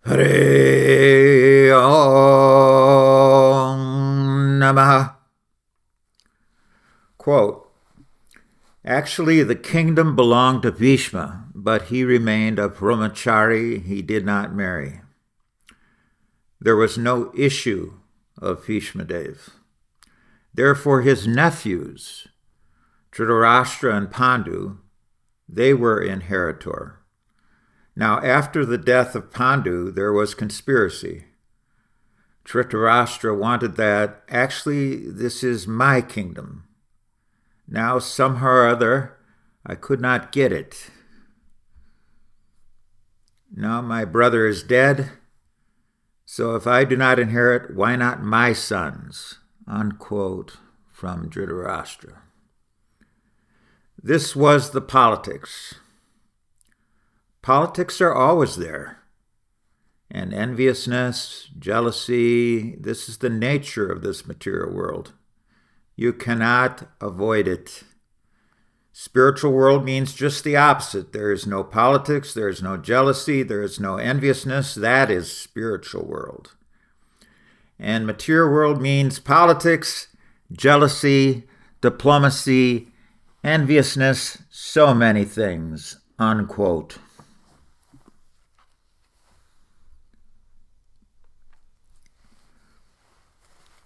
Hare Om Namaha. Quote, actually, the kingdom belonged to Bhishma, but he remained a brahmachari. He did not marry. There was no issue of Bhishma Dev. Therefore, his nephews, Dhṛtarāṣṭra and Pandu, they were inheritor. Now, after the death of Pandu, there was conspiracy. Dhṛtarāṣṭra wanted that, actually, this is my kingdom. Now, somehow or other, I could not get it. Now my brother is dead, so if I do not inherit, why not my sons? Unquote from Dhṛtarāṣṭra. This was the politics. Politics are always there. And enviousness, jealousy, this is the nature of this material world. You cannot avoid it. Spiritual world means just the opposite. There is no politics, there is no jealousy, there is no enviousness. That is spiritual world. And material world means politics, jealousy, diplomacy, enviousness, so many things. Unquote.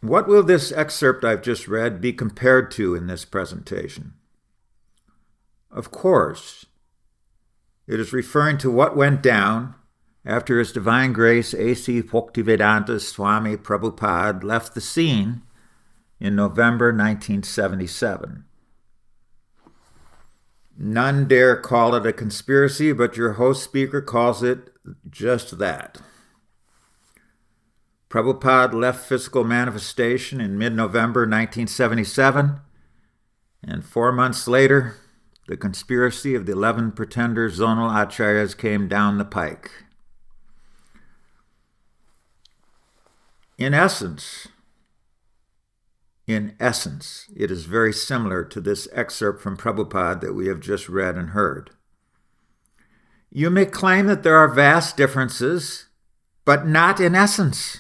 What will this excerpt I've just read be compared to in this presentation? Of course, it is referring to what went down after His Divine Grace A.C. Bhaktivedānta Swami Prabhupāda left the scene in November 1977. None dare call it a conspiracy, but your host speaker calls it just that. Prabhupada left physical manifestation in mid-November 1977, and 4 months later, the conspiracy of the 11 pretender zonal acharyas came down the pike. In essence, it is very similar to this excerpt from Prabhupada that we have just read and heard. You may claim that there are vast differences, but not in essence.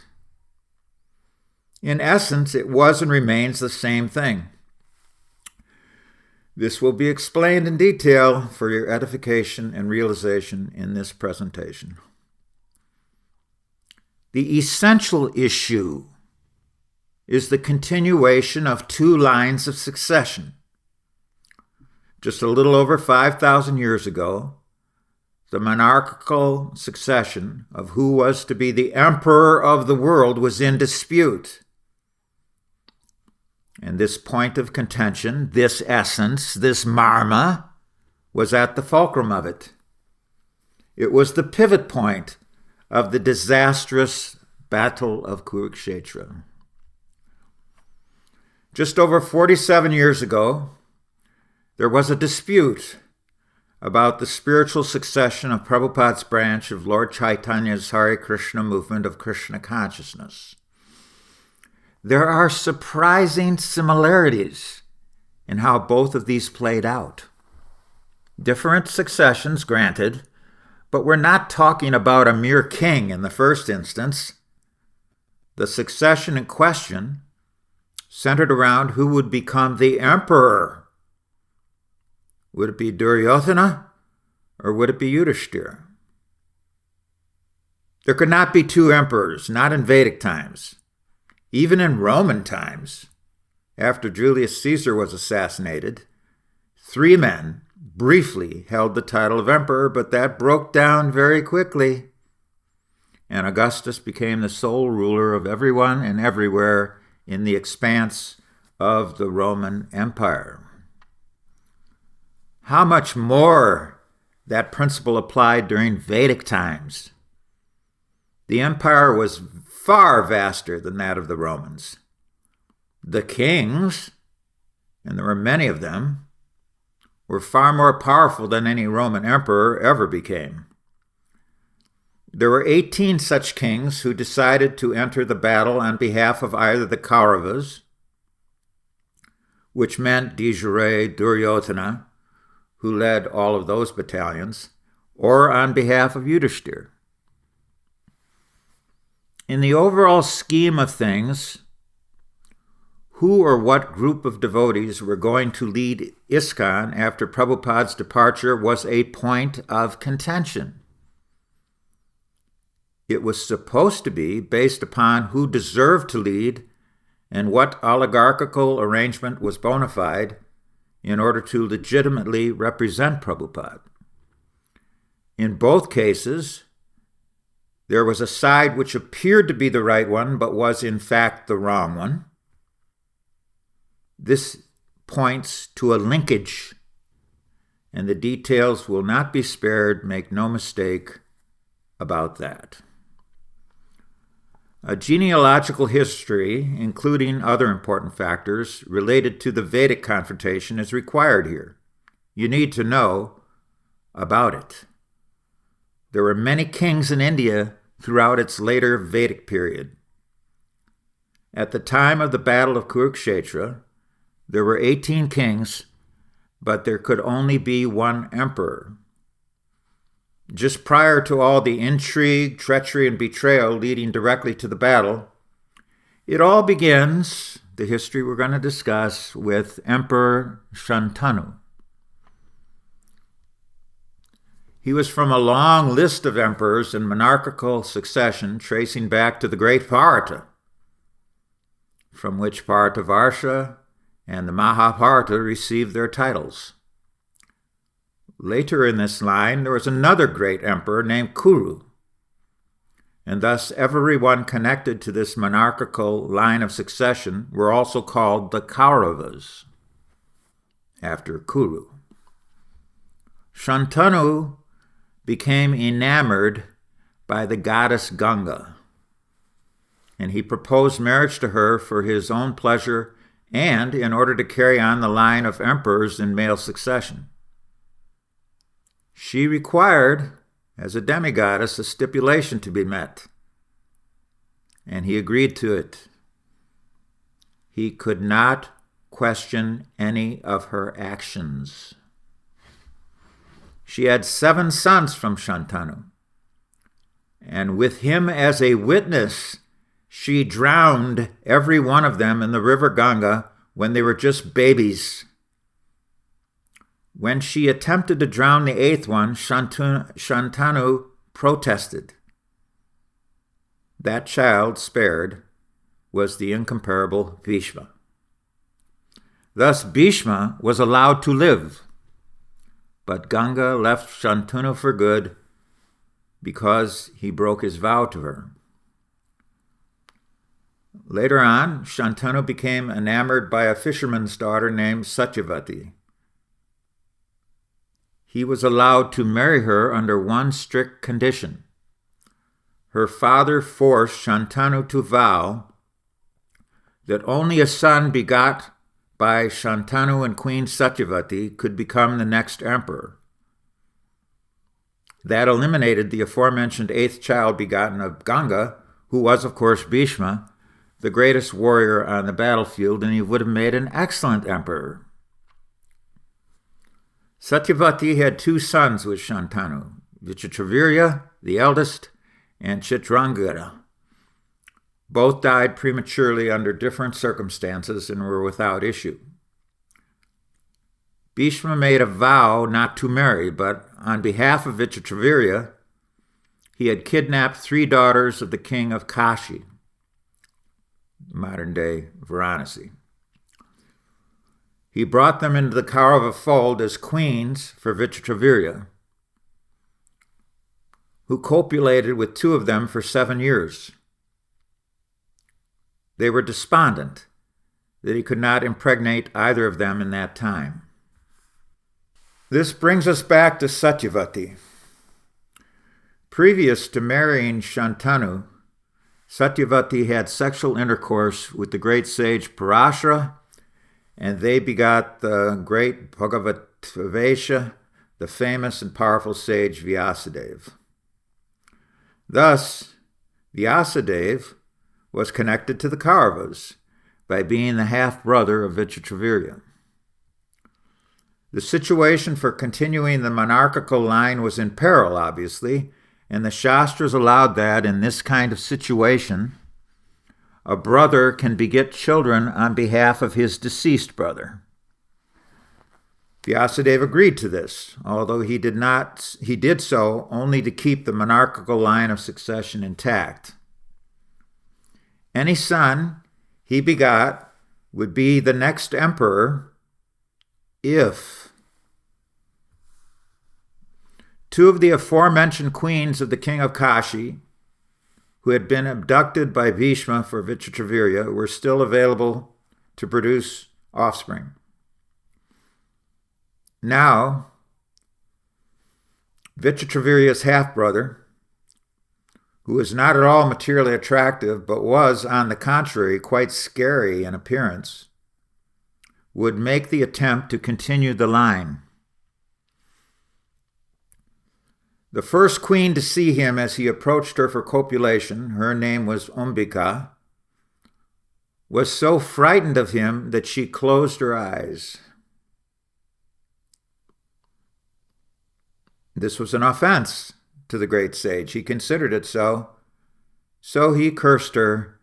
In essence, it was and remains the same thing. This will be explained in detail for your edification and realization in this presentation. The essential issue is the continuation of 2 lines of succession. Just a little over 5,000 years ago, the monarchical succession of who was to be the emperor of the world was in dispute. And this point of contention, this essence, this marma, was at the fulcrum of it. It was the pivot point of the disastrous Battle of Kurukṣetra. Just over 47 years ago, there was a dispute about the spiritual succession of Prabhupada's branch of Lord Chaitanya's Hare Krishna movement of Krishna consciousness. There are surprising similarities in how both of these played out. Different successions, granted, but we're not talking about a mere king in the first instance. The succession in question centered around who would become the emperor. Would it be Duryodhana or would it be Yudhishthira? There could not be 2 emperors, not in Vedic times. Even in Roman times, after Julius Caesar was assassinated, 3 men briefly held the title of emperor, but that broke down very quickly, and Augustus became the sole ruler of everyone and everywhere in the expanse of the Roman Empire. How much more that principle applied during Vedic times. The empire was far vaster than that of the Romans. The kings, and there were many of them, were far more powerful than any Roman emperor ever became. There were 18 such kings who decided to enter the battle on behalf of either the Kauravas, which meant de jure Duryodhana, who led all of those battalions, or on behalf of Yudhishthira. In the overall scheme of things, who or what group of devotees were going to lead ISKCON after Prabhupada's departure was a point of contention. It was supposed to be based upon who deserved to lead and what oligarchical arrangement was bona fide in order to legitimately represent Prabhupada. In both cases, there was a side which appeared to be the right one, but was in fact the wrong one. This points to a linkage, and the details will not be spared, make no mistake about that. A genealogical history, including other important factors related to the Vedic confrontation, is required here. You need to know about it. There were many kings in India throughout its later Vedic period. At the time of the Battle of Kurukṣetra, there were 18 kings, but there could only be one emperor. Just prior to all the intrigue, treachery, and betrayal leading directly to the battle, it all begins, the history we're going to discuss, with Emperor Shantanu. He was from a long list of emperors in monarchical succession tracing back to the great Bharata, from which Bharata and the Mahābhārata received their titles. Later in this line, there was another great emperor named Kuru, and thus everyone connected to this monarchical line of succession were also called the Kauravas, after Kuru. Shantanu became enamored by the goddess Ganga, and he proposed marriage to her for his own pleasure and in order to carry on the line of emperors in male succession. She required, as a demigoddess, a stipulation to be met, and he agreed to it. He could not question any of her actions. She had 7 sons from Shantanu, and with him as a witness, she drowned every one of them in the river Ganga when they were just babies. When she attempted to drown the 8th one, Shantanu protested. That child spared was the incomparable Bhishma. Thus Bhishma was allowed to live, but Ganga left Shantanu for good because he broke his vow to her. Later on, Shantanu became enamored by a fisherman's daughter named Satyavati. He was allowed to marry her under one strict condition. Her father forced Shantanu to vow that only a son begot by Shantanu and Queen Satyavati could become the next emperor. That eliminated the aforementioned 8th child begotten of Ganga, who was, of course, Bhishma, the greatest warrior on the battlefield, and he would have made an excellent emperor. Satyavati had 2 sons with Shantanu, Vichitravirya, the eldest, and Chitrangada. Both died prematurely under different circumstances and were without issue. Bhishma made a vow not to marry, but on behalf of Vichitravirya, he had kidnapped 3 daughters of the king of Kashi, modern-day Varanasi. He brought them into the Kaurava fold as queens for Vichitravirya, who copulated with 2 of them for 7 years. They were despondent that he could not impregnate either of them in that time. This brings us back to Satyavati. Previous to marrying Shantanu, Satyavati had sexual intercourse with the great sage Parashara, and they begot the great Bhagavatavesha, the famous and powerful sage Vyasadeva. Thus, Vyasadeva was connected to the Kauravas by being the half-brother of Vichitravirya. The situation for continuing the monarchical line was in peril, obviously, and the Shastras allowed that in this kind of situation, a brother can beget children on behalf of his deceased brother. Vyasadeva agreed to this, although he did so only to keep the monarchical line of succession intact. Any son he begot would be the next emperor if two of the aforementioned queens of the king of Kashi, who had been abducted by Bhishma for Vichitravirya, were still available to produce offspring. Now, Vichitravirya's half-brother, who was not at all materially attractive, but was, on the contrary, quite scary in appearance, would make the attempt to continue the line. The first queen to see him as he approached her for copulation, her name was Ambika, was so frightened of him that she closed her eyes. This was an offense to the great sage. He considered it so. So he cursed her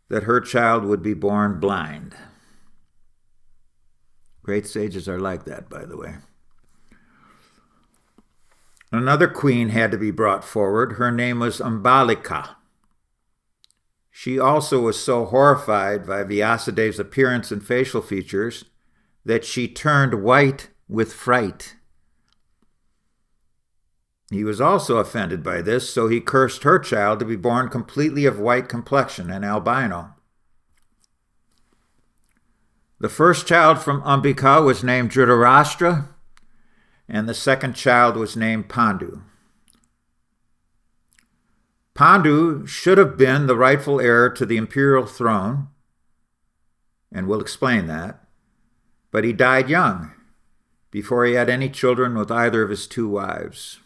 that her child would be born blind. Great sages are like that, by the way. Another queen had to be brought forward. Her name was Ambalika. She also was so horrified by Vyasadeva's appearance and facial features that she turned white with fright. He was also offended by this, so he cursed her child to be born completely of white complexion, an albino. The first child from Ambika was named Dhṛtarāṣṭra, and the second child was named Pandu. Pandu should have been the rightful heir to the imperial throne, and we'll explain that, but he died young, before he had any children with either of his two wives.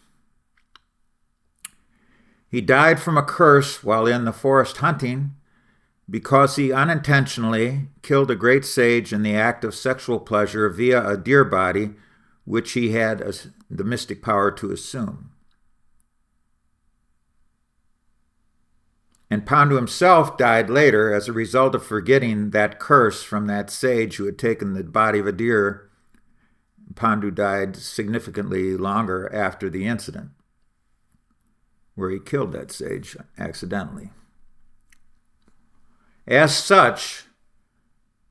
He died from a curse while in the forest hunting because he unintentionally killed a great sage in the act of sexual pleasure via a deer body, which he had the mystic power to assume. And Pandu himself died later as a result of forgetting that curse from that sage who had taken the body of a deer. Pandu died significantly longer after the incident, where he killed that sage accidentally. As such,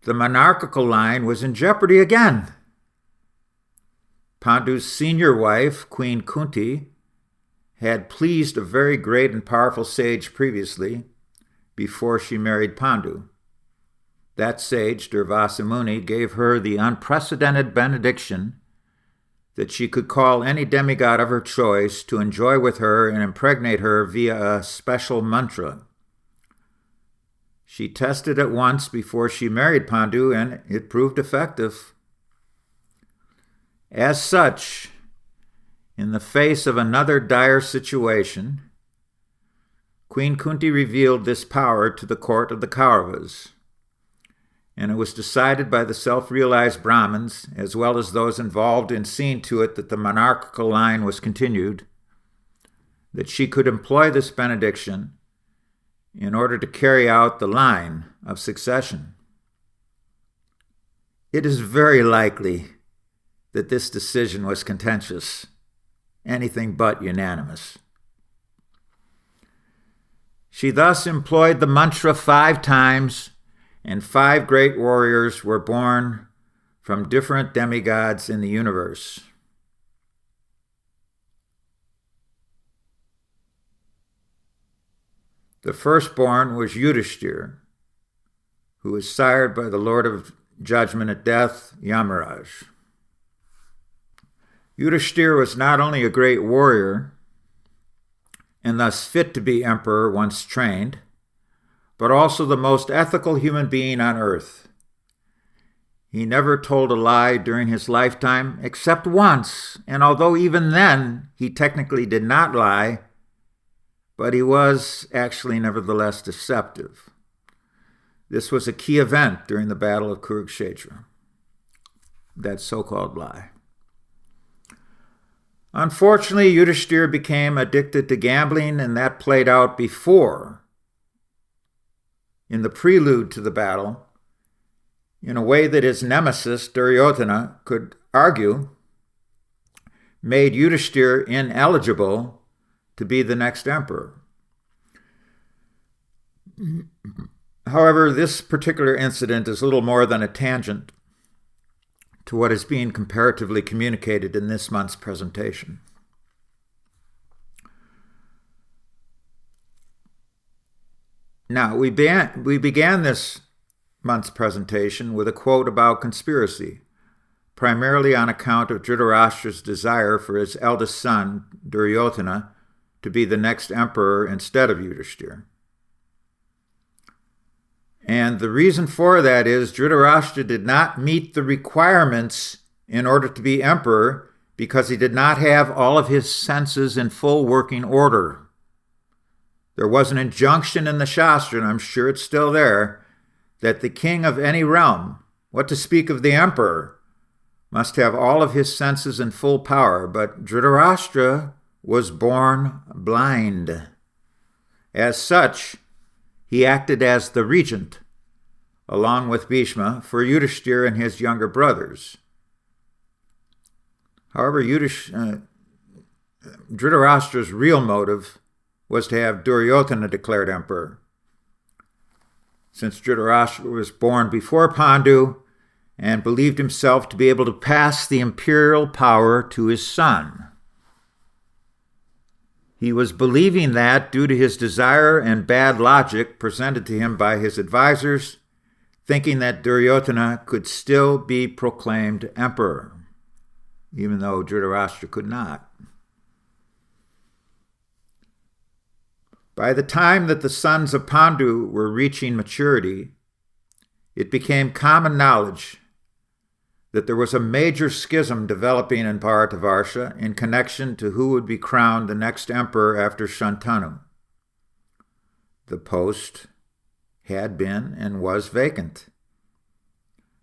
the monarchical line was in jeopardy again. Pandu's senior wife, Queen Kunti, had pleased a very great and powerful sage previously, before she married Pandu. That sage, Durvasa Muni, gave her the unprecedented benediction that she could call any demigod of her choice to enjoy with her and impregnate her via a special mantra. She tested it once before she married Pandu, and it proved effective. As such, in the face of another dire situation, Queen Kunti revealed this power to the court of the Kauravas, and it was decided by the self-realized Brahmins, as well as those involved in seeing to it that the monarchical line was continued, that she could employ this benediction in order to carry out the line of succession. It is very likely that this decision was contentious, anything but unanimous. She thus employed the mantra 5 times, and 5 great warriors were born from different demigods in the universe. The firstborn was Yudhishthira, who was sired by the Lord of Judgment at death, Yamaraj. Yudhishthira was not only a great warrior, and thus fit to be emperor once trained, but also the most ethical human being on earth. He never told a lie during his lifetime, except once, and although even then he technically did not lie, but he was actually nevertheless deceptive. This was a key event during the Battle of Kurukṣetra, that so-called lie. Unfortunately, Yudhishthira became addicted to gambling, and that played out before, in the prelude to the battle, in a way that his nemesis, Duryodhana, could argue, made Yudhishthira ineligible to be the next emperor. However, this particular incident is little more than a tangent to what is being comparatively communicated in this month's presentation. Now, we began this month's presentation with a quote about conspiracy, primarily on account of Dhṛtarāṣṭra's desire for his eldest son, Duryodhana, to be the next emperor instead of Yudhishthira. And the reason for that is Dhṛtarāṣṭra did not meet the requirements in order to be emperor because he did not have all of his senses in full working order. There was an injunction in the Shastra, and I'm sure it's still there, that the king of any realm, what to speak of the emperor, must have all of his senses in full power. But Dhṛtarāṣṭra was born blind. As such, he acted as the regent, along with Bhishma, for Yudhishthira and his younger brothers. However, Dhṛtarāṣṭra's real motive was to have Duryodhana declared emperor. Since Dhṛtarāṣṭra was born before Pandu and believed himself to be able to pass the imperial power to his son. He was believing that due to his desire and bad logic presented to him by his advisors, thinking that Duryodhana could still be proclaimed emperor, even though Dhṛtarāṣṭra could not. By the time that the sons of Pandu were reaching maturity, it became common knowledge that there was a major schism developing in Bharatavarsha in connection to who would be crowned the next emperor after Shantanu. The post had been and was vacant.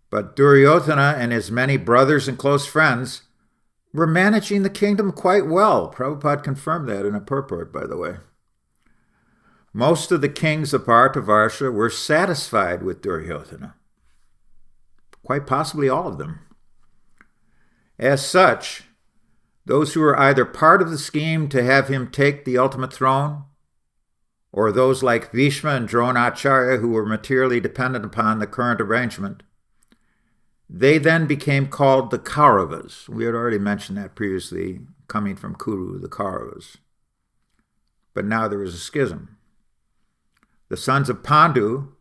But Duryodhana and his many brothers and close friends were managing the kingdom quite well. Prabhupada confirmed that in a purport, by the way. Most of the kings of Bharatavarsha were satisfied with Duryodhana. Quite possibly all of them. As such, those who were either part of the scheme to have him take the ultimate throne, or those like Bhishma and Dronacharya who were materially dependent upon the current arrangement, they then became called the Kauravas. We had already mentioned that previously, coming from Kuru, the Kauravas. But now there was a schism. The sons of Pandu,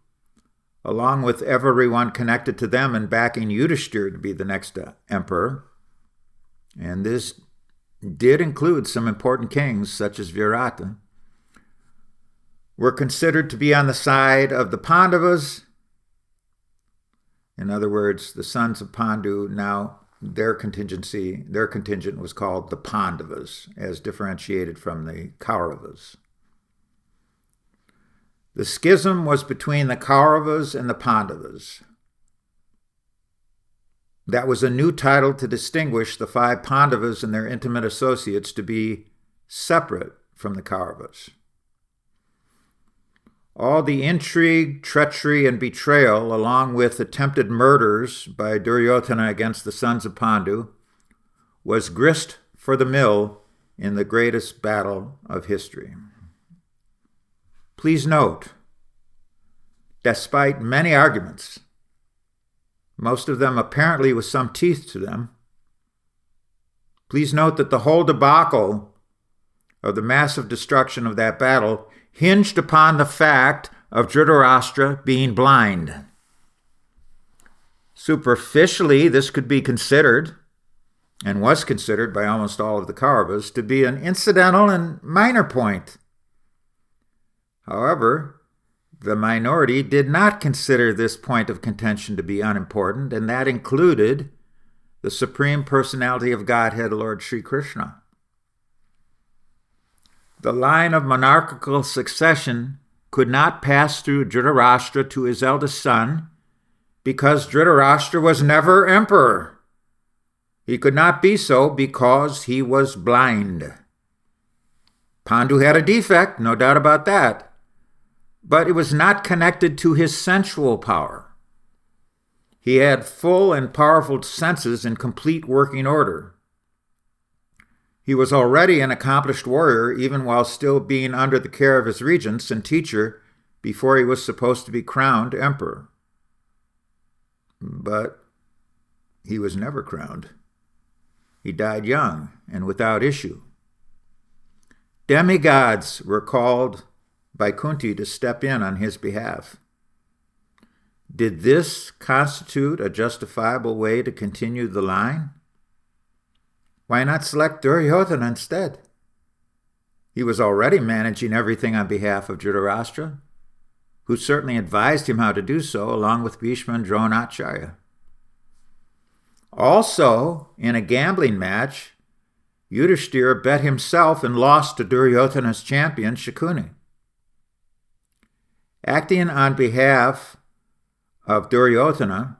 along with everyone connected to them and backing Yudhishthira to be the next emperor, and this did include some important kings such as Virata, were considered to be on the side of the Pandavas. In other words, the sons of Pandu, now their contingent was called the Pandavas, as differentiated from the Kauravas. The schism was between the Kauravas and the Pandavas. That was a new title to distinguish the 5 Pandavas and their intimate associates to be separate from the Kauravas. All the intrigue, treachery, and betrayal, along with attempted murders by Duryodhana against the sons of Pandu, was grist for the mill in the greatest battle of history. Please note, despite many arguments, most of them apparently with some teeth to them, please note that the whole debacle of the massive destruction of that battle hinged upon the fact of Dhṛtarāṣṭra being blind. Superficially, this could be considered, and was considered by almost all of the Kauravas, to be an incidental and minor point. However, the minority did not consider this point of contention to be unimportant, and that included the Supreme Personality of Godhead, Lord Sri Krishna. The line of monarchical succession could not pass through Dhṛtarāṣṭra to his eldest son because Dhṛtarāṣṭra was never emperor. He could not be so because he was blind. Pandu had a defect, no doubt about that, but it was not connected to his sensual power. He had full and powerful senses in complete working order. He was already an accomplished warrior, even while still being under the care of his regents and teacher before he was supposed to be crowned emperor. But he was never crowned. He died young and without issue. Demigods were called by Kunti to step in on his behalf. Did this constitute a justifiable way to continue the line? Why not select Duryodhana instead? He was already managing everything on behalf of Dhṛtarāṣṭra, who certainly advised him how to do so, along with Bhishma and Dronacharya. Also, in a gambling match, Yudhishthira bet himself and lost to Duryodhana's champion, Shakuni. Acting on behalf of Duryodhana,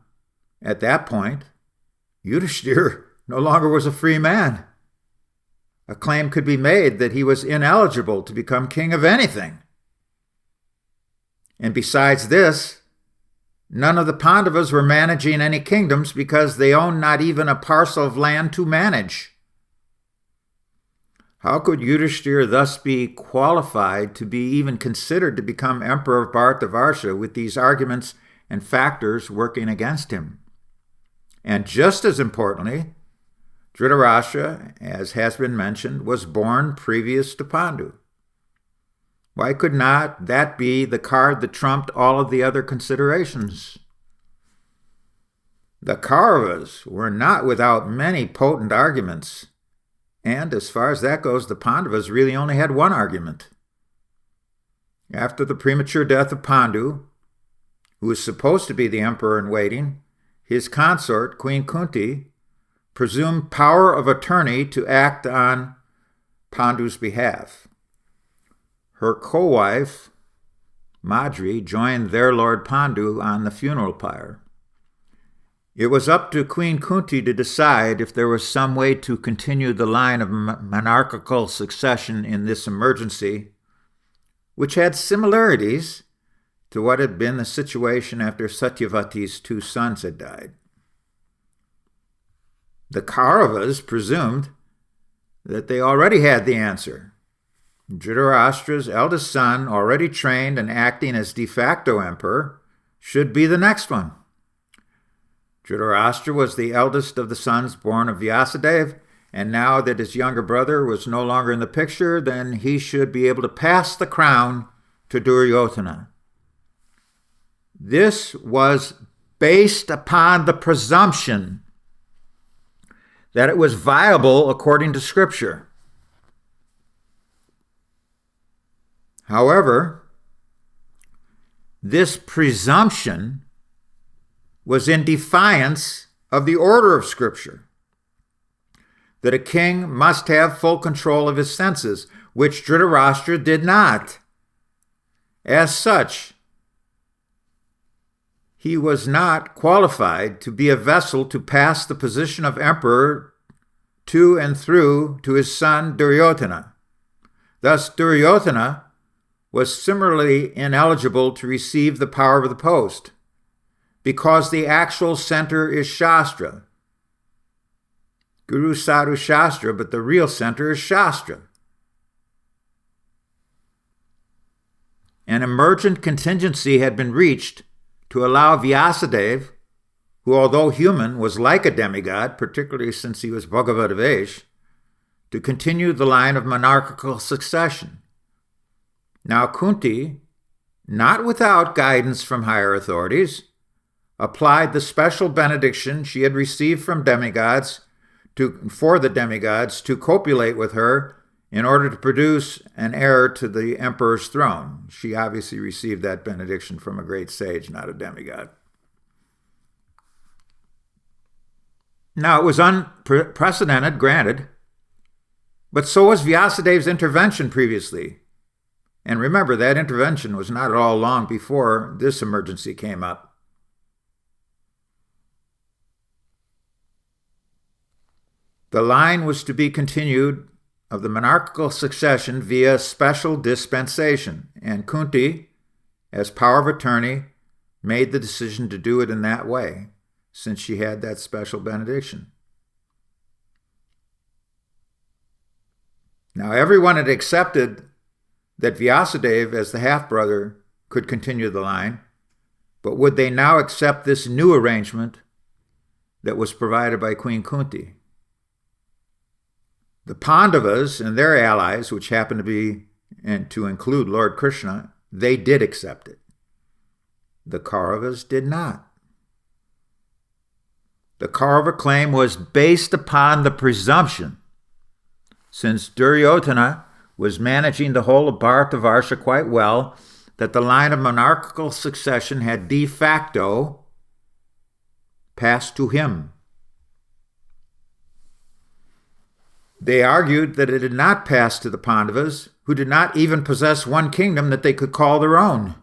at that point, Yudhishthira no longer was a free man. A claim could be made that he was ineligible to become king of anything. And besides this, none of the Pandavas were managing any kingdoms because they owned not even a parcel of land to manage. How could Yudhishthira thus be qualified to be even considered to become emperor of Bhartavarsha with these arguments and factors working against him? And just as importantly, Dhṛtarāṣṭra, as has been mentioned, was born previous to Pandu. Why could not that be the card that trumped all of the other considerations? The Kauravas were not without many potent arguments, and as far as that goes, the Pandavas really only had one argument. After the premature death of Pandu, who was supposed to be the emperor in waiting, his consort, Queen Kunti, presumed power of attorney to act on Pandu's behalf. Her co-wife, Madri, joined their lord Pandu on the funeral pyre. It was up to Queen Kunti to decide if there was some way to continue the line of monarchical succession in this emergency, which had similarities to what had been the situation after Satyavati's two sons had died. The Kauravas presumed that they already had the answer. Dhṛtarāṣṭra's eldest son, already trained and acting as de facto emperor, should be the next one. Dhṛtarāṣṭra was the eldest of the sons born of Vyasadeva, and now that his younger brother was no longer in the picture, then he should be able to pass the crown to Duryodhana. This was based upon the presumption that it was viable according to Scripture. However, this presumption was in defiance of the order of Scripture, that a king must have full control of his senses, which Dhṛtarāṣṭra did not. As such, he was not qualified to be a vessel to pass the position of emperor to and through to his son Duryodhana. Thus, Duryodhana was similarly ineligible to receive the power of the post, because the actual center is Shastra. Guru Sadhu Shastra, but the real center is Shastra. An emergent contingency had been reached to allow Vyasadeva, who although human was like a demigod, particularly since he was Bhagavad-vesh, to continue the line of monarchical succession. Now Kunti, not without guidance from higher authorities, applied the special benediction she had received from demigods for the demigods to copulate with her in order to produce an heir to the emperor's throne. She obviously received that benediction from a great sage, not a demigod. Now, it was unprecedented, granted, but so was Vyasadeva's intervention previously. And remember, that intervention was not at all long before this emergency came up. The line was to be continued of the monarchical succession via special dispensation, and Kunti, as power of attorney, made the decision to do it in that way, since she had that special benediction. Now, everyone had accepted that Vyasadeva, as the half-brother, could continue the line, but would they now accept this new arrangement that was provided by Queen Kunti? The Pandavas and their allies, which happened to be and to include Lord Krishna, they did accept it. The Kauravas did not. The Kaurava claim was based upon the presumption, since Duryodhana was managing the whole of Bharata quite well, that the line of monarchical succession had de facto passed to him. They argued that it had not passed to the Pandavas, who did not even possess one kingdom that they could call their own.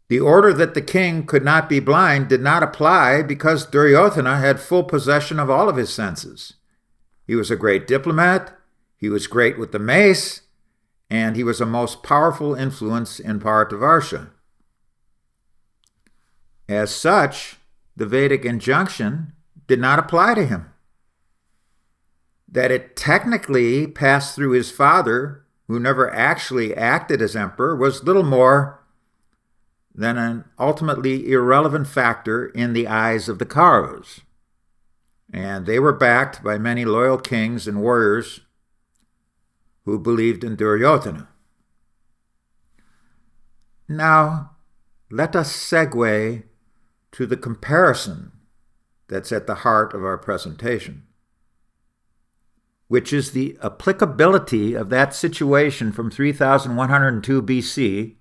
The order that the king could not be blind did not apply because Duryodhana had full possession of all of his senses. He was a great diplomat, he was great with the mace, and he was a most powerful influence in Bhartavarsha. As such, the Vedic injunction did not apply to him. That it technically passed through his father, who never actually acted as emperor, was little more than an ultimately irrelevant factor in the eyes of the Kauravas. And they were backed by many loyal kings and warriors who believed in Duryodhana. Now, let us segue to the comparison that's at the heart of our presentation, which is the applicability of that situation from 3102 BC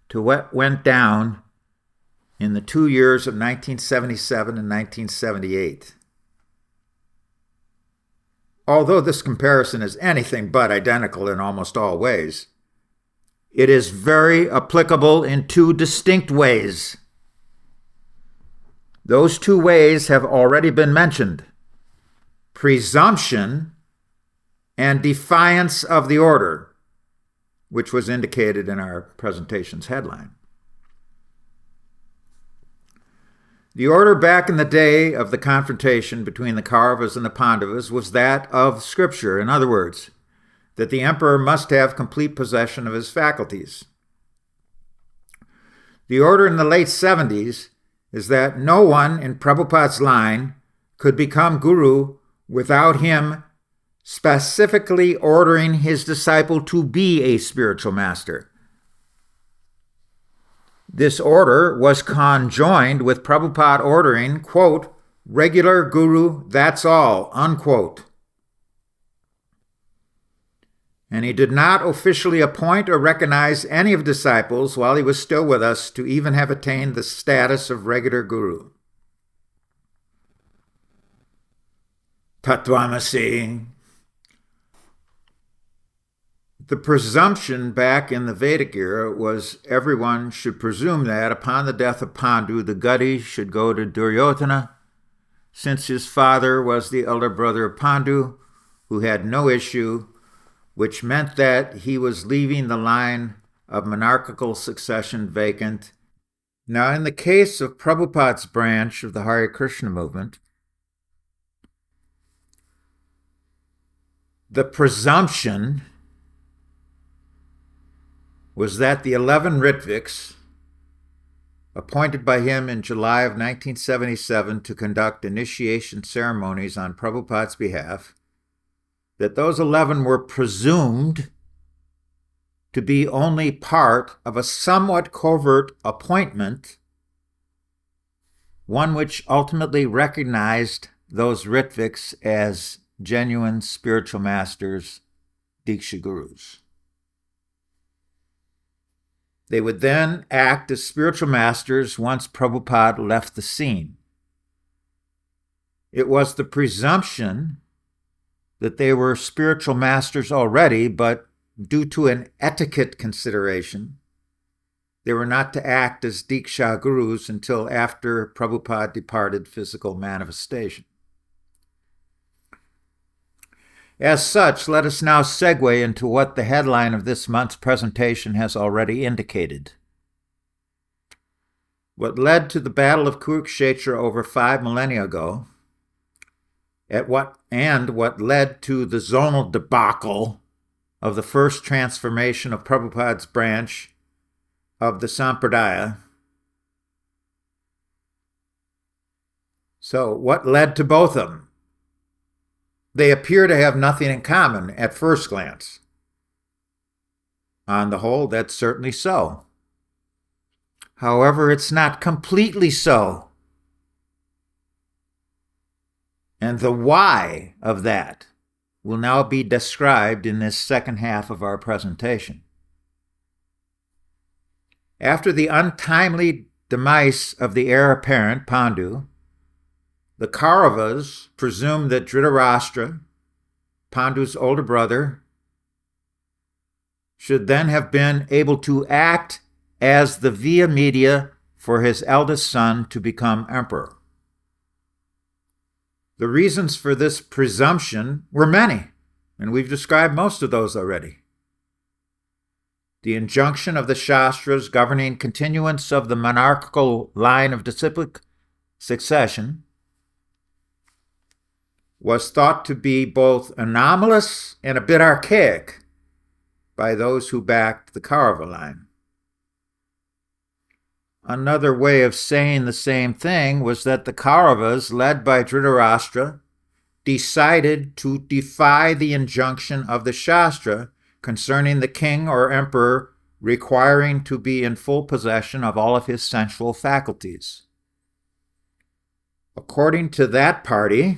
to what went down in the 2 years of 1977 and 1978. Although this comparison is anything but identical in almost all ways, it is very applicable in two distinct ways. Those two ways have already been mentioned: presumption and defiance of the order, which was indicated in our presentation's headline. The order back in the day of the confrontation between the Kauravas and the Pandavas was that of Scripture. In other words, that the emperor must have complete possession of his faculties. The order in the late 70s is that no one in Prabhupada's line could become guru without him specifically ordering his disciple to be a spiritual master. This order was conjoined with Prabhupada ordering, quote, regular guru, that's all, unquote. And he did not officially appoint or recognize any of the disciples while he was still with us to even have attained the status of regular guru. Tattvamasi. The presumption back in the Vedic era was everyone should presume that upon the death of Pandu, the gati should go to Duryodhana, since his father was the elder brother of Pandu, who had no issue, which meant that he was leaving the line of monarchical succession vacant. Now, in the case of Prabhupada's branch of the Hare Krishna movement, the presumption was that the 11 ṛtviks, appointed by him in July of 1977 to conduct initiation ceremonies on Prabhupada's behalf, that those 11 were presumed to be only part of a somewhat covert appointment, one which ultimately recognized those ṛtviks as genuine spiritual masters, Diksha Gurus. They would then act as spiritual masters once Prabhupada left the scene. It was the presumption that they were spiritual masters already, but due to an etiquette consideration, they were not to act as Diksha Gurus until after Prabhupada departed physical manifestation. As such, let us now segue into what the headline of this month's presentation has already indicated. What led to the Battle of Kurukṣetra over 5 millennia ago, what led to the zonal debacle of the first transformation of Prabhupada's branch of the Sampradaya. So, what led to both of them? They appear to have nothing in common at first glance. On the whole, that's certainly so. However, it's not completely so. And the why of that will now be described in this second half of our presentation. After the untimely demise of the heir apparent, Pandu, the Kauravas presumed that Dhṛtarāṣṭra, Pandu's older brother, should then have been able to act as the via media for his eldest son to become emperor. The reasons for this presumption were many, and we've described most of those already. The injunction of the Shastras governing continuance of the monarchical line of disciplic succession was thought to be both anomalous and a bit archaic by those who backed the Kaurava line. Another way of saying the same thing was that the Kauravas, led by Dhṛtarāṣṭra, decided to defy the injunction of the Shastra concerning the king or emperor requiring to be in full possession of all of his sensual faculties. According to that party,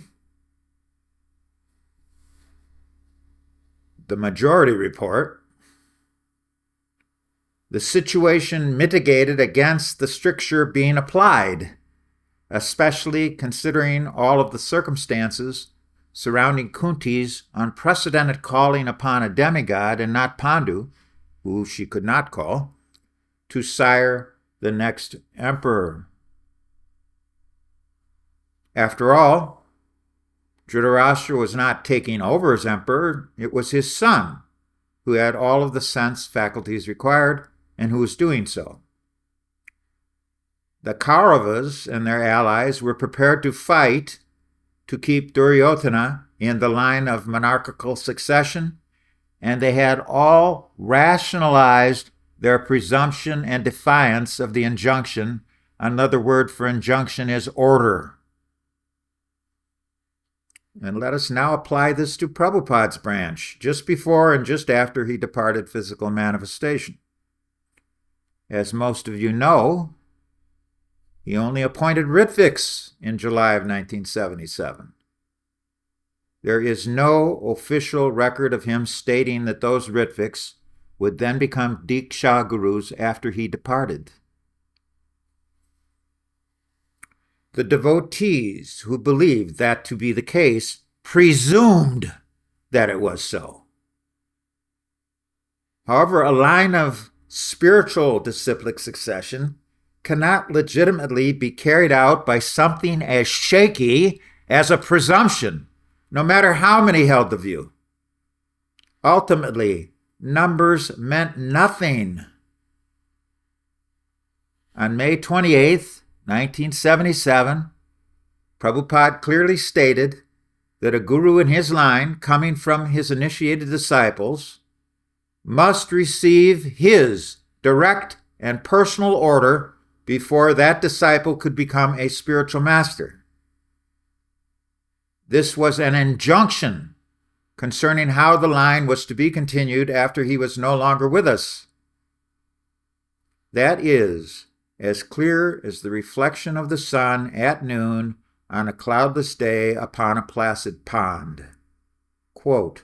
the majority report, the situation mitigated against the stricture being applied, especially considering all of the circumstances surrounding Kunti's unprecedented calling upon a demigod and not Pandu, who she could not call, to sire the next emperor. After all, Dhṛtarāṣṭra was not taking over as emperor, it was his son, who had all of the sense faculties required and who was doing so. The Kauravas and their allies were prepared to fight to keep Duryodhana in the line of monarchical succession, and they had all rationalized their presumption and defiance of the injunction. Another word for injunction is order. And let us now apply this to Prabhupada's branch, just before and just after he departed physical manifestation. As most of you know, he only appointed ṛtviks in July of 1977. There is no official record of him stating that those ṛtviks would then become Diksha Gurus after he departed. The devotees who believed that to be the case presumed that it was so. However, a line of spiritual disciplic succession cannot legitimately be carried out by something as shaky as a presumption, no matter how many held the view. Ultimately, numbers meant nothing. On May 28th, 1977, Prabhupada clearly stated that a guru in his line, coming from his initiated disciples, must receive his direct and personal order before that disciple could become a spiritual master. This was an injunction concerning how the line was to be continued after he was no longer with us. That is as clear as the reflection of the sun at noon on a cloudless day upon a placid pond. Quote,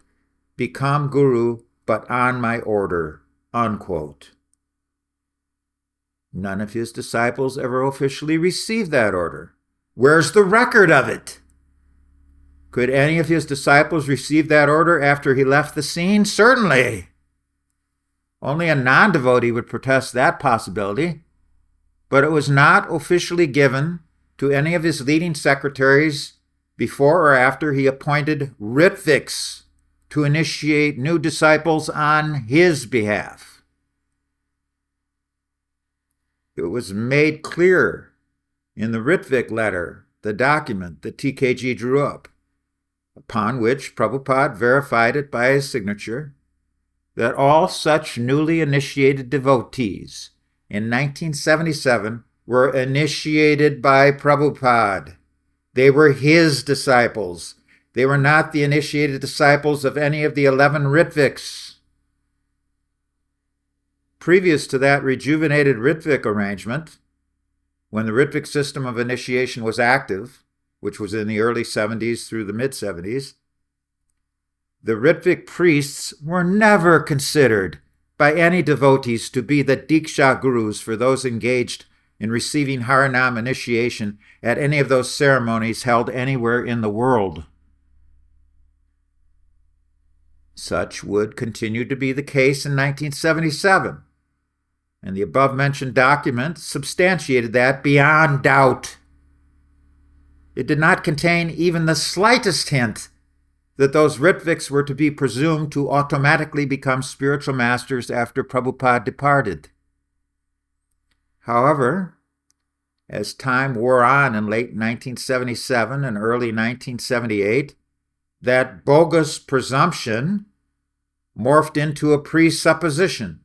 "Become guru, but on my order," unquote. None of his disciples ever officially received that order. Where's the record of it? Could any of his disciples receive that order after he left the scene? Certainly. Only a non-devotee would protest that possibility, but it was not officially given to any of his leading secretaries before or after he appointed ṛtviks to initiate new disciples on his behalf. It was made clear in the ṛtvik letter, the document that TKG drew up, upon which Prabhupada verified it by his signature, that all such newly initiated devotees in 1977 were initiated by Prabhupada. They were his disciples. They were not the initiated disciples of any of the 11 ṛtviks. Previous to that rejuvenated ṛtvik arrangement, when the ṛtvik system of initiation was active, which was in the early 70s through the mid-70s, the ṛtvik priests were never considered by any devotees to be the Diksha gurus for those engaged in receiving Harinam initiation at any of those ceremonies held anywhere in the world. Such would continue to be the case in 1977, and the above-mentioned document substantiated that beyond doubt. It did not contain even the slightest hint that those ṛtviks were to be presumed to automatically become spiritual masters after Prabhupada departed. However, as time wore on in late 1977 and early 1978, that bogus presumption morphed into a presupposition,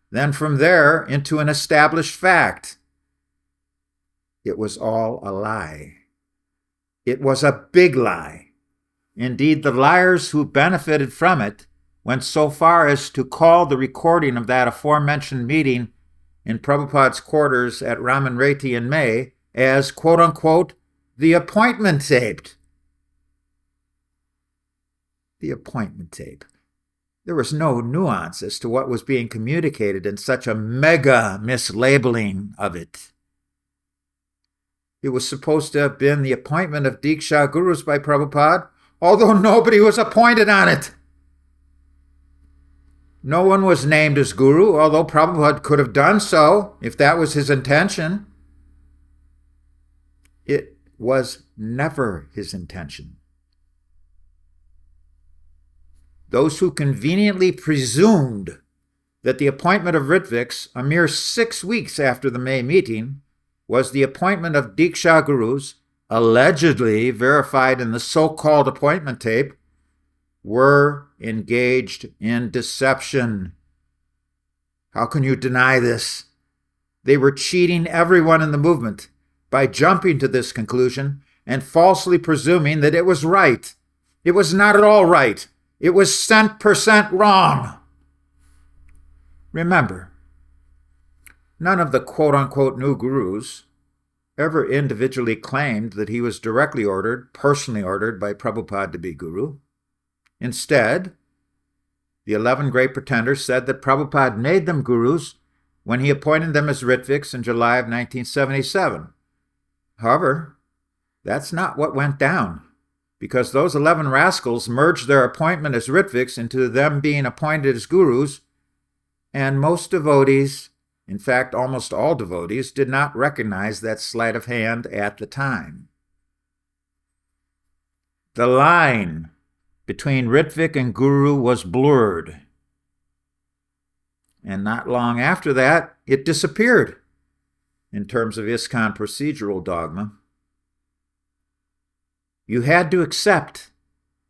then from there into an established fact. It was all a lie. It was a big lie. Indeed, the liars who benefited from it went so far as to call the recording of that aforementioned meeting in Prabhupada's quarters at Raman Reti in May as, quote-unquote, the appointment tape. The appointment tape. There was no nuance as to what was being communicated in such a mega mislabeling of it. It was supposed to have been the appointment of Diksha Gurus by Prabhupada, although nobody was appointed on it. No one was named as Guru, although Prabhupada could have done so if that was his intention. It was never his intention. Those who conveniently presumed that the appointment of ṛtviks, a mere 6 weeks after the May meeting, was the appointment of Diksha Gurus, allegedly verified in the so-called appointment tape, were engaged in deception. How can you deny this? They were cheating everyone in the movement by jumping to this conclusion and falsely presuming that it was right. It was not at all right. It was 100% wrong. Remember, none of the quote-unquote new gurus ever individually claimed that he was directly ordered, personally ordered by Prabhupada to be guru. Instead, the 11 great pretenders said that Prabhupada made them gurus when he appointed them as ṛtviks in July of 1977. However, that's not what went down, because those 11 rascals merged their appointment as ṛtviks into them being appointed as gurus, and most devotees, in fact, almost all devotees, did not recognize that sleight of hand at the time. The line between ṛtvik and guru was blurred, and not long after that, it disappeared in terms of ISKCON procedural dogma. You had to accept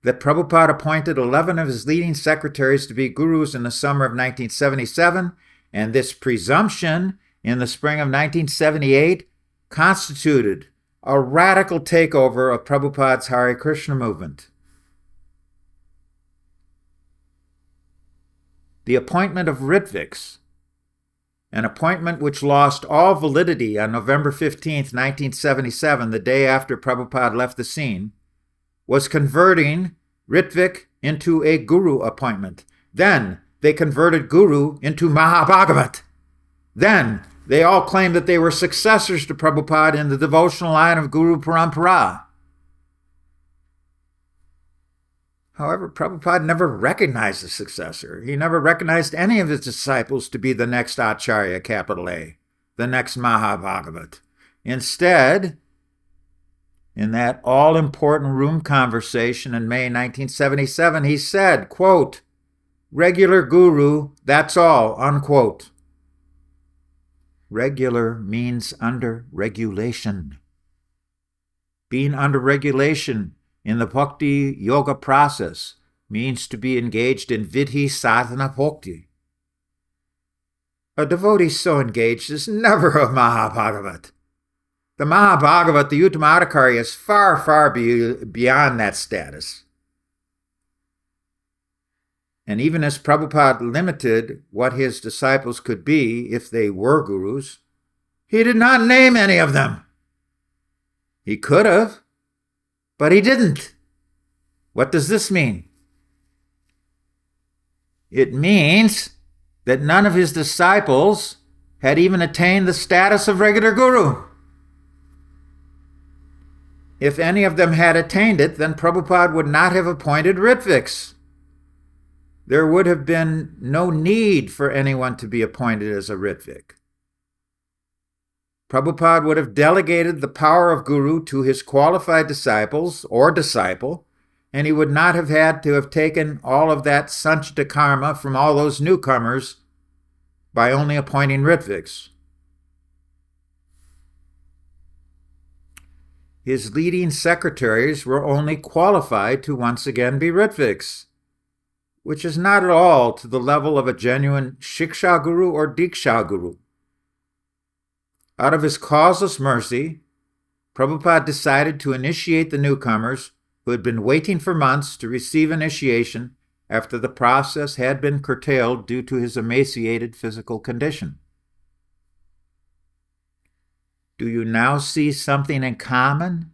that Prabhupada appointed 11 of his leading secretaries to be gurus in the summer of 1977, and this presumption in the spring of 1978 constituted a radical takeover of Prabhupada's Hare Krishna movement. The appointment of ṛtviks, an appointment which lost all validity on November 15, 1977, the day after Prabhupada left the scene, was converting ṛtvik into a guru appointment. Then they converted guru into Mahābhārata. Then they all claimed that they were successors to Prabhupada in the devotional line of Guru Parampara. However, Prabhupada never recognized a successor. He never recognized any of his disciples to be the next Acharya, capital A, the next Mahābhārata. Instead, in that all-important room conversation in May 1977, he said, quote, "Regular guru, that's all," unquote. Regular means under regulation. Being under regulation in the bhakti yoga process means to be engaged in vidhi sadhana bhakti. A devotee so engaged is never a Mahābhārata. The Mahābhārata, the Uttamadarikari, is far, far beyond that status. And even as Prabhupada limited what his disciples could be if they were gurus, he did not name any of them. He could have, but he didn't. What does this mean? It means that none of his disciples had even attained the status of regular guru. If any of them had attained it, then Prabhupada would not have appointed ṛtviks. There would have been no need for anyone to be appointed as a ṛtvik. Prabhupada would have delegated the power of guru to his qualified disciples or disciple, and he would not have had to have taken all of that sanchita karma from all those newcomers by only appointing ṛtviks. His leading secretaries were only qualified to once again be ṛtviks, which is not at all to the level of a genuine shiksha guru or diksha guru. Out of his causeless mercy, Prabhupada decided to initiate the newcomers who had been waiting for months to receive initiation after the process had been curtailed due to his emaciated physical condition. Do you now see something in common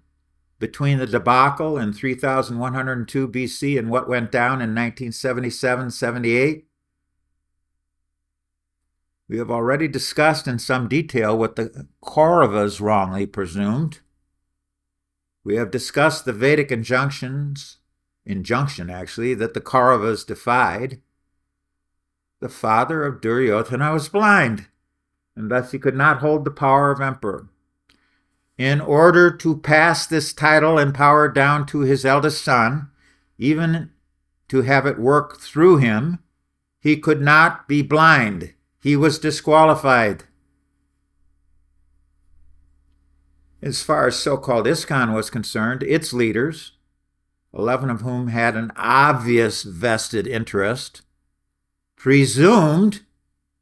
between the debacle in 3102 BC and what went down in 1977-78? We have already discussed in some detail what the Kauravas wrongly presumed. We have discussed the Vedic injunction that the Kauravas defied. The father of Duryodhana was blind, and thus he could not hold the power of emperor. In order to pass this title and power down to his eldest son, even to have it work through him, he could not be blind. He was disqualified. As far as so-called ISKCON was concerned, its leaders, 11 of whom had an obvious vested interest, presumed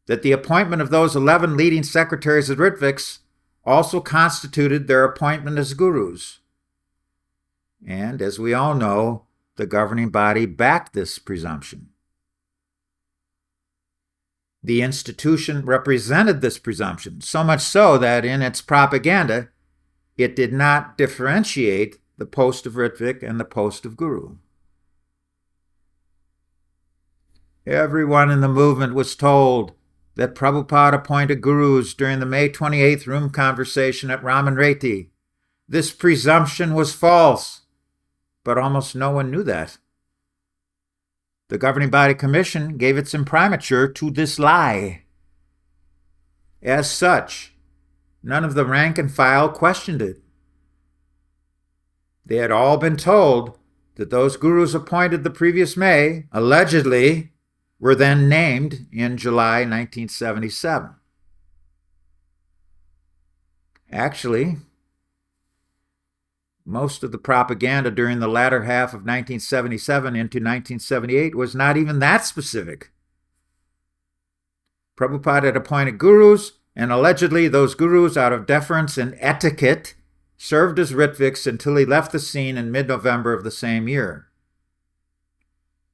that the appointment of those 11 leading secretaries of ṛtviks also constituted their appointment as gurus. And as we all know, the governing body backed this presumption. The institution represented this presumption, so much so that in its propaganda, it did not differentiate the post of ṛtvik and the post of guru. Everyone in the movement was told that Prabhupada appointed gurus during the May 28th room conversation at Ramanreti. This presumption was false, but almost no one knew that. The governing body commission gave its imprimatur to this lie. As such, none of the rank and file questioned it. They had all been told that those gurus appointed the previous May, allegedly, were then named in July 1977. Actually, most of the propaganda during the latter half of 1977 into 1978 was not even that specific. Prabhupada had appointed gurus, and allegedly those gurus, out of deference and etiquette, served as ṛtviks until he left the scene in mid-November of the same year.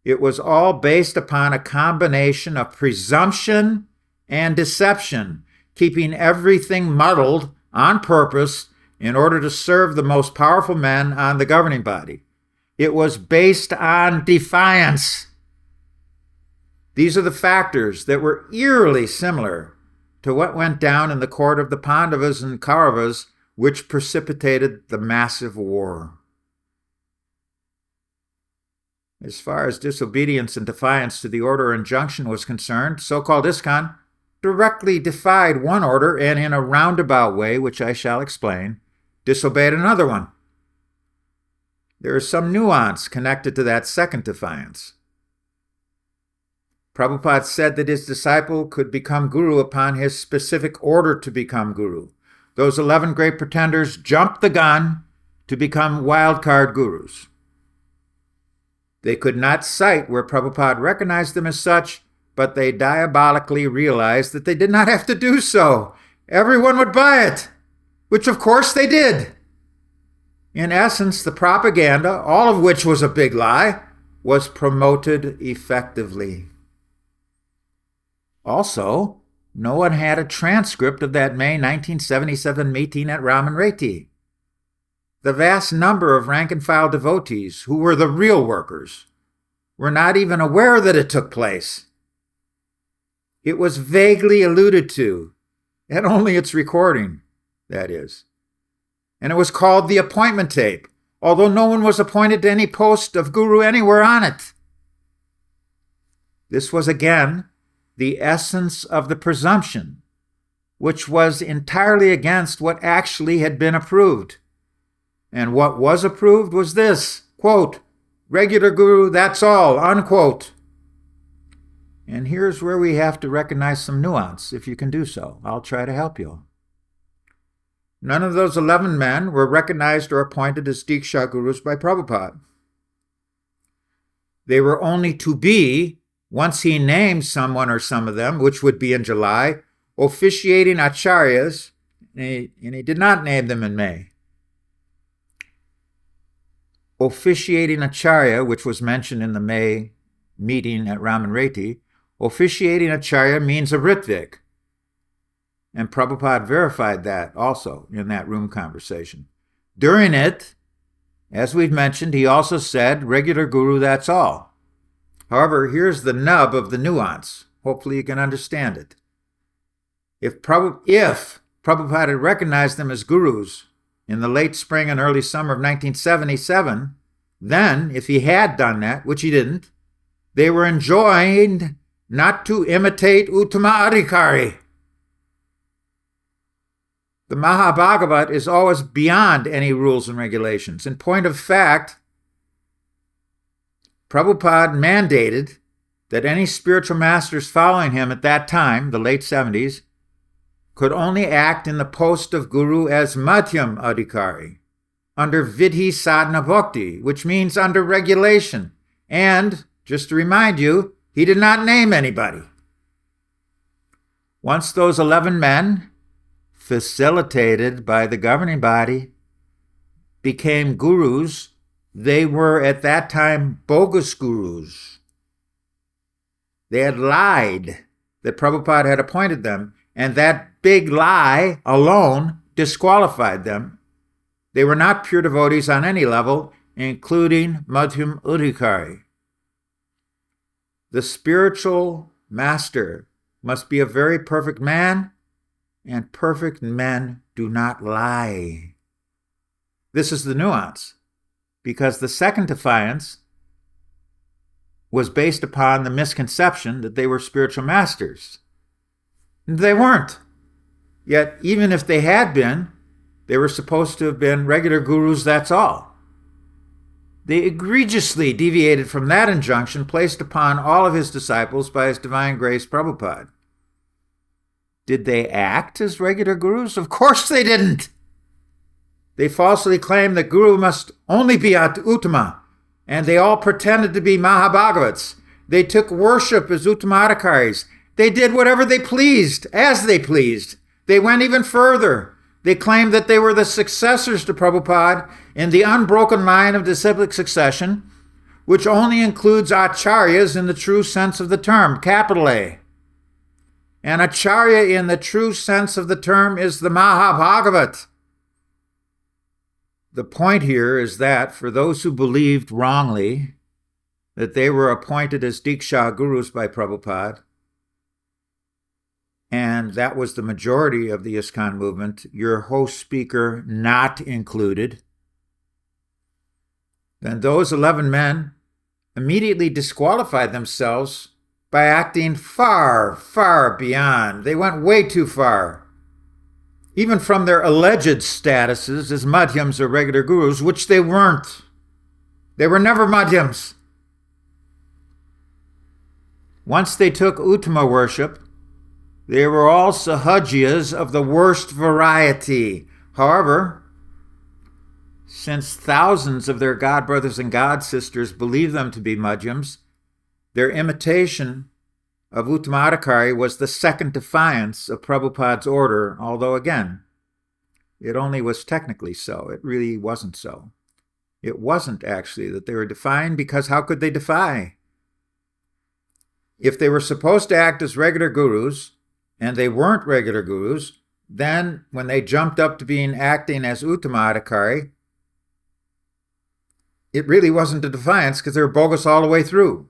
It was all based upon a combination of presumption and deception, keeping everything muddled on purpose in order to serve the most powerful men on the governing body. It was based on defiance. These are the factors that were eerily similar to what went down in the court of the Pandavas and Kauravas, which precipitated the massive war. As far as disobedience and defiance to the order or injunction was concerned, so-called ISKCON directly defied one order and in a roundabout way, which I shall explain, disobeyed another one. There is some nuance connected to that second defiance. Prabhupada said that his disciple could become guru upon his specific order to become guru. Those 11 great pretenders jumped the gun to become wildcard gurus. They could not cite where Prabhupada recognized them as such, but they diabolically realized that they did not have to do so. Everyone would buy it, which of course they did. In essence, the propaganda, all of which was a big lie, was promoted effectively. Also, no one had a transcript of that May 1977 meeting at Ramanreti. The vast number of rank-and-file devotees, who were the real workers, were not even aware that it took place. It was vaguely alluded to, and only its recording, that is. And it was called the appointment tape, although no one was appointed to any post of guru anywhere on it. This was again the essence of the presumption, which was entirely against what actually had been approved. And what was approved was this, quote, regular guru, that's all, unquote. And here's where we have to recognize some nuance, if you can do so. I'll try to help you. None of those 11 men were recognized or appointed as Diksha Gurus by Prabhupada. They were only to be, once he named someone or some of them, which would be in July, officiating acharyas, and he did not name them in May. Officiating acharya, which was mentioned in the May meeting at Ramanreti, officiating acharya means a ṛtvik. And Prabhupada verified that also in that room conversation. During it, as we've mentioned, he also said, regular guru, that's all. However, here's the nub of the nuance. Hopefully you can understand it. If Prabhupada had recognized them as gurus in the late spring and early summer of 1977, then, if he had done that, which he didn't, they were enjoined not to imitate Uttama Adhikari. The Mahābhārata is always beyond any rules and regulations. In point of fact, Prabhupada mandated that any spiritual masters following him at that time, the late 70s, could only act in the post of guru as Madhyam Adhikari, under Vidhi Sadhana Bhakti, which means under regulation. And, just to remind you, he did not name anybody. Once those 11 men, facilitated by the governing body, became gurus, they were at that time bogus gurus. They had lied that Prabhupada had appointed them, and that big lie alone disqualified them. They were not pure devotees on any level, including Madhyam Adhikari. The spiritual master must be a very perfect man, and perfect men do not lie. This is the nuance, because the second defiance was based upon the misconception that they were spiritual masters. They weren't. Yet, even if they had been, they were supposed to have been regular gurus, that's all. They egregiously deviated from that injunction placed upon all of his disciples by His Divine Grace Prabhupada. Did they act as regular gurus? Of course they didn't. They falsely claimed that guru must only be Uttama, and they all pretended to be Mahābhāgavats. They took worship as Uttamadhikaris. They did whatever they pleased, as they pleased. They went even further. They claimed that they were the successors to Prabhupada in the unbroken line of disciplic succession, which only includes acharyas in the true sense of the term, capital A. And acharya in the true sense of the term is the Mahābhāgavat. The point here is that for those who believed wrongly that they were appointed as Diksha Gurus by Prabhupada, and that was the majority of the ISKCON movement, your host speaker not included, then those 11 men immediately disqualified themselves by acting far, far beyond. They went way too far. Even from their alleged statuses as madhyams or regular gurus, which they weren't. They were never madhyams. Once they took Uttama worship, they were all sahajiyas of the worst variety. However, since thousands of their god brothers and god sisters believed them to be madhyams, their imitation of Uttamadhikari was the second defiance of Prabhupada's order, although again, it only was technically so. It really wasn't so. It wasn't actually that they were defying, because how could they defy? If they were supposed to act as regular gurus, and they weren't regular gurus, then when they jumped up to being acting as Uttamadhikari, it really wasn't a defiance because they were bogus all the way through.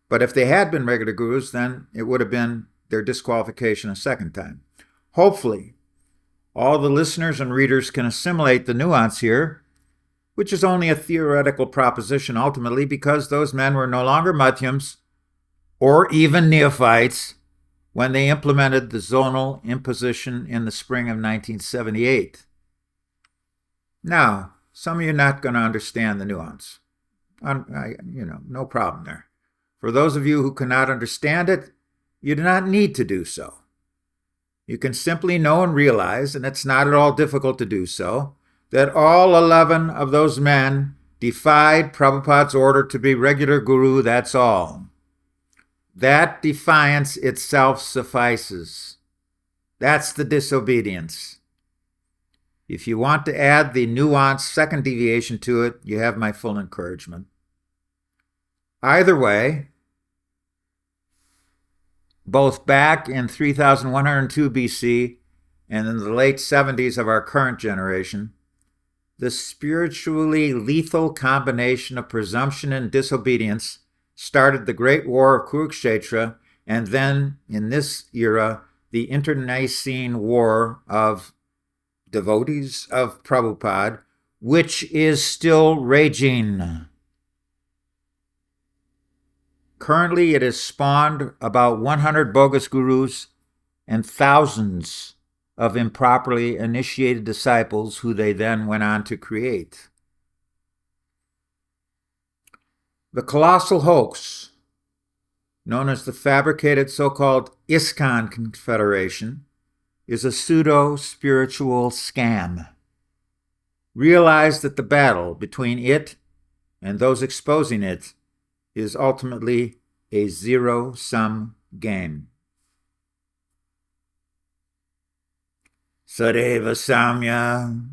But if they had been regular gurus, then it would have been their disqualification a second time. Hopefully, all the listeners and readers can assimilate the nuance here, which is only a theoretical proposition ultimately, because those men were no longer madhyams or even neophytes when they implemented the zonal imposition in the spring of 1978. Now, some of you are not going to understand the nuance. No problem there. For those of you who cannot understand it, you do not need to do so. You can simply know and realize, and it's not at all difficult to do so, that all 11 of those men defied Prabhupada's order to be regular guru, that's all. That defiance itself suffices. That's the disobedience. If you want to add the nuanced second deviation to it, you have my full encouragement. Either way, both back in 3102 BC and in the late 70s of our current generation, the spiritually lethal combination of presumption and disobedience started the Great War of Kurukṣetra, and then, in this era, the internecine war of devotees of Prabhupada, which is still raging. Currently, it has spawned about 100 bogus gurus and thousands of improperly initiated disciples who they then went on to create. The colossal hoax, known as the fabricated so-called ISKCON Confederation, is a pseudo-spiritual scam. Realize that the battle between it and those exposing it is ultimately a zero-sum game. Sadeva Samya